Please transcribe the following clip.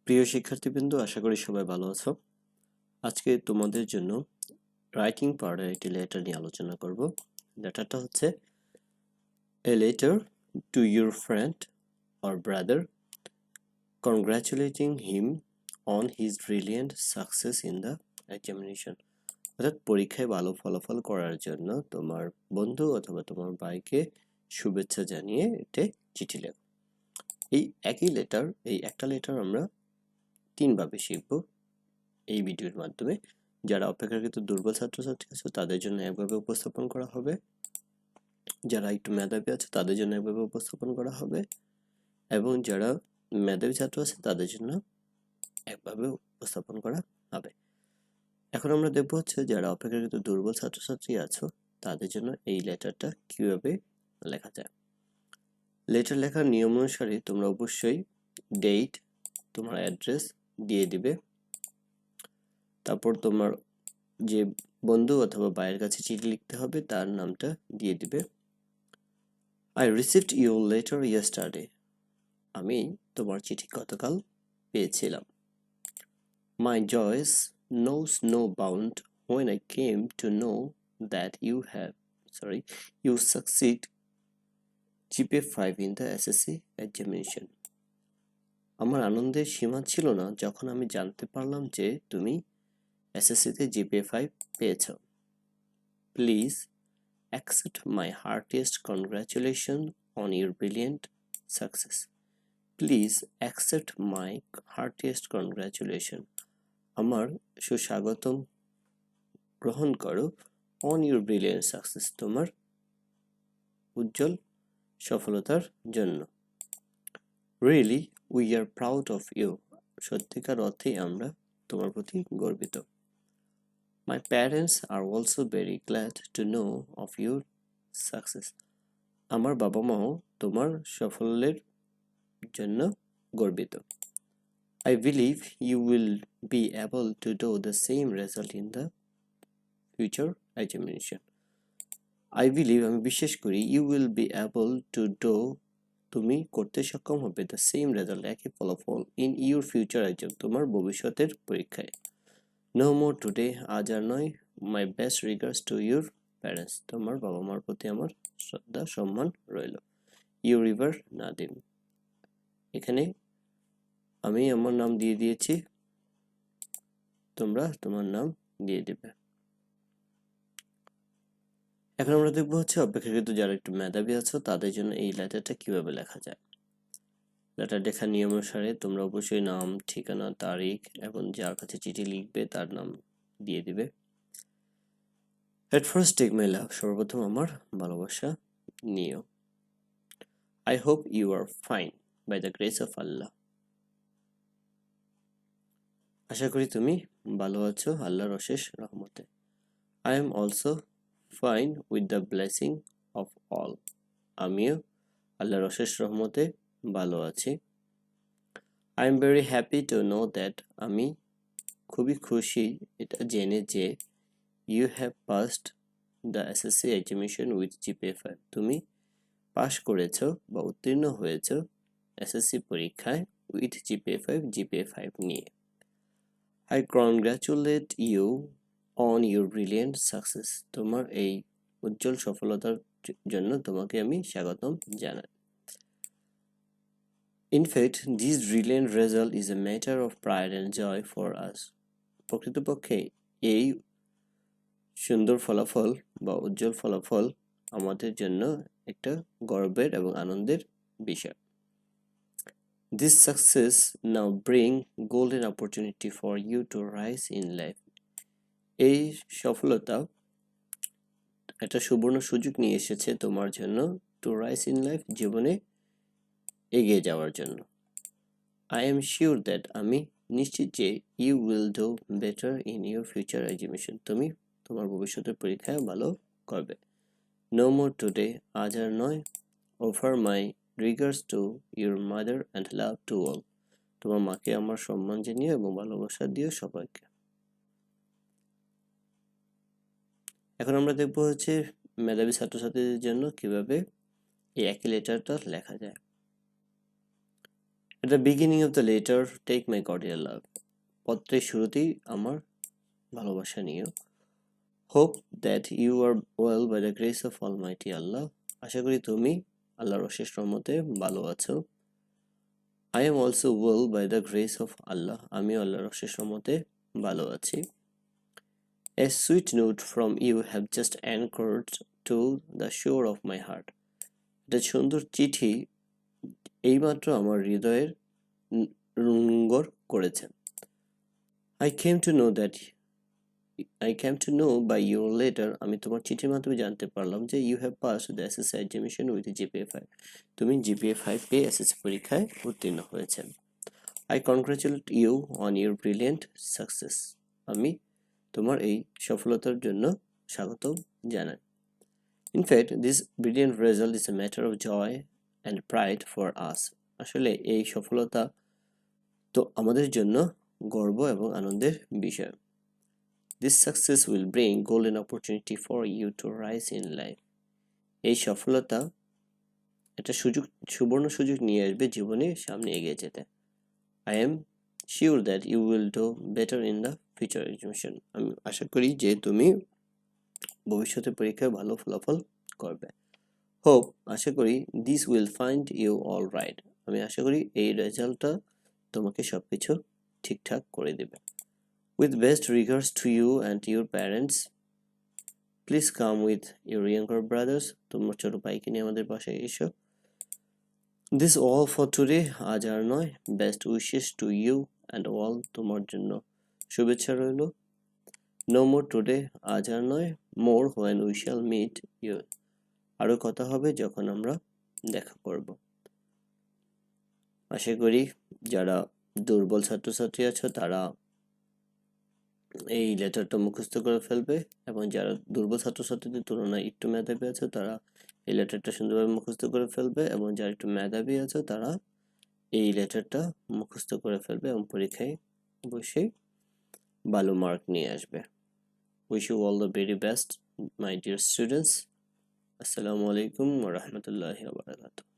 প্রিয় শিক্ষার্থীবৃন্দ, আশা করি সবাই ভালো আছো। আজকে তোমাদের জন্য রাইটিং পার্টের একটি লেটার নিয়ে আলোচনা করব। লেটারটা হচ্ছে a letter to your friend or brother congratulating him on his brilliant success in the examination. অর্থাৎ পরীক্ষায় ভালো ফলাফল করার জন্য তোমার বন্ধু অথবা তোমার ভাইকে শুভেচ্ছা জানিয়ে একটা চিঠি লেখো। এই একই লেটার, এই একটা লেটার আমরা তিনভাবে শিখব এই ভিডিওর মাধ্যমে। যারা অপেক্ষাকৃত দুর্বল ছাত্রছাত্রী আছে তাদের জন্য একভাবে উপস্থাপন করা হবে, যারা একটু মেধাবী আছে তাদের জন্য একভাবে উপস্থাপন করা হবে, এবং যারা মেধাবী ছাত্র আছে তাদের জন্য একভাবে উপস্থাপন করা হবে। এখন আমরা দেখবো হচ্ছে যারা অপেক্ষাকৃত দুর্বল ছাত্রছাত্রী আছো তাদের জন্য এই লেটারটা কিভাবে লেখা যায়। লেটার লেখার নিয়ম অনুসারে তোমরা অবশ্যই ডেট, তোমার অ্যাড্রেস দিয়ে দিবে। তারপর তোমার যে বন্ধু অথবা ভাইয়ের কাছে চিঠি লিখতে হবে তার নামটা দিয়ে দিবে। I received your letter yesterday. আমি তোমার চিঠি গতকাল পেয়েছিলাম। My joy knows no bound when I came to know that you succeed GPA 5 in the SSC examination. আমার আনন্দের সীমা ছিল না যখন আমি জানতে পারলাম যে তুমি এসএসসিতে GPA 5 পেয়েছো। Please accept my heartiest congratulations on your brilliant success. Please accept my heartiest congratulations. আমার সুস্বাগতম গ্রহণ করো on your brilliant success, তোমার উজ্জ্বল সফলতার জন্য। Really, we are proud of you. সত্যিকার অর্থেই আমরা তোমার প্রতি গর্বিত। My parents are also very glad to know of your success. আমার বাবা মাও তোমার সাফল্যের জন্য গর্বিত। I believe you will be able to do the same result in the future examination. I believe, আমি বিশ্বাস করি, you will be able to do, তুমি করতে সক্ষম হবে, the same result, একই ফলাফল, in your future exam, তোমার ভবিষ্যতের পরীক্ষায়। No more today, আজ আর নয়, my best regards to your parents, তোমার বাবা মার প্রতি আমার শ্রদ্ধা সম্মান রইল। You river নাদিম, এখানে আমি আমার নাম দিয়ে দিয়েছি, তোমরা তোমার নাম দিয়ে দেবে। এখন আমরা দেখবো হচ্ছে অপেক্ষাকৃত যারা একটু মেধাবী আছো তাদের জন্য এই লেটারটা কিভাবে লেখা যায়। লেটার লেখার নিয়ম অনুসারে তোমরা অবশ্যই নাম, ঠিকানা, তারিখ এবং যার কাছে চিঠি লিখবে তার নাম দিয়ে দিবে। At first take my love, সর্বপ্রথম আমার ভালোবাসা নিও। I hope you are fine by the grace of Allah. আশা করি তুমি ভালো আছো আল্লাহর অশেষ রহমতে। I am also fine with the blessing of all. আমিও আল্লাহর অশেষ রহমতে ভালো আছি। I am very happy to know that, আমি খুবই খুশি এটা জেনে যে you have passed the SSC examination with GPA 5, তুমি পাশ করেছো বা উত্তীর্ণ হয়েছো এসএসসি পরীক্ষায় with GPA 5 নিয়ে। I congratulate you on your brilliant success, তোমার এই উজ্জ্বল সফলতার জন্য তোমাকে আমি স্বাগতম জানাই। In fact, this brilliant result is a matter of pride and joy for us. প্রকৃতপক্ষে এই সুন্দর ফলাফল বা উজ্জ্বল ফলাফল আমাদের জন্য একটা গর্বের এবং আনন্দের বিষয়। This success now bring golden opportunity for you to rise in life. এই সফলতা একটা সুবর্ণ সুযোগ নিয়ে এসেছে তোমার জন্য to rise in life, জীবনে এগিয়ে যাওয়ার জন্য। I am sure that, আমি নিশ্চিত যে you will do better in your future examination, তুমি তোমার ভবিষ্যতের পরীক্ষায় ভালো করবে। No more today, আজ আর নয়, offer my regards to your mother and love to all, তোমার মাকে আমার সম্মান জানিও এবং ভালোবাসা দিও সবাইকে। এখন আমরা দেখবো হচ্ছে মেধাবী ছাত্রছাত্রীদের জন্য কিভাবে এই একই লেটারটা লেখা যায়। At the beginning of the letter, take my cordial love. পত্রের শুরুতেই আমার ভালোবাসা নিও। Hope that you are well by the grace of Almighty Allah. আশা করি তুমি আল্লাহর অশেষ রহমতে ভালো আছো। I am also well by the grace of Allah. আমি আল্লাহর অশেষ রহমতে ভালো আছি। A sweet note from you have just anchored to the shore of my heart. একটা সুন্দর চিঠি এইমাত্র আমার হৃদয়ের নোঙর করেছে। I came to know by your letter. আমি তোমার চিঠির মাধ্যমে জানতে পারলাম যে you have passed the SSC examination with GPA 5. তুমি GPA 5 পেয়ে SSC পরীক্ষায় উত্তীর্ণ হয়েছে। I congratulate you on your brilliant success. আমি তোমার এই সফলতার জন্য স্বাগত জানাই। In fact, this brilliant result is a matter of joy and pride for us. আসলে এই সফলতা তো আমাদের জন্য গর্ব এবং আনন্দের বিষয়। This success will bring golden opportunity for you to rise in life. এই সফলতা একটা সুবর্ণ সুযোগ নিয়ে আসবে জীবনে সামনে এগিয়ে যেতে। I am sure that you will do better in the future examination. আমি আশা করি যে তুমি ভবিষ্যতে পরীক্ষায় ভালো ফলাফল করবে। Hope, আশা করি this will find you all right. আমি আশা করি এই রেজাল্টটা তোমাকে সবকিছু ঠিকঠাক করে দেবে। With best regards to you and your parents, please come with your younger brothers. তোমার ছোট ভাইকে নিয়ে আমাদের বাসায় এসো। This all for today. আজ আর নয়। Best wishes to you and all. তোমার জন্য শুভেচ্ছা রইল। No more today. আজ আর নয়। More when we shall meet you. আরো কথা হবে যখন আমরা দেখা করব। আশা করি যারা দুর্বল ছাত্রছাত্রী আছো তারা এই লেটারটা মুখস্থ করে ফেলবে, এবং যারা দুর্বল ছাত্রছাত্রীদের তুলনায় একটু মেধাবী আছে তারা এই লেটারটা সুন্দরভাবে মুখস্থ করে ফেলবে, এবং যারা একটু মেধাবী আছে তারা এই লেটারটা মুখস্থ করে ফেলবে এবং পরীক্ষায় অবশ্যই ভালো মার্ক নিয়ে আসবে। Wish you all the very best my dear students. আসসালামু আলাইকুম ওয়া রাহমাতুল্লাহি ওয়া বারাকাতুহু।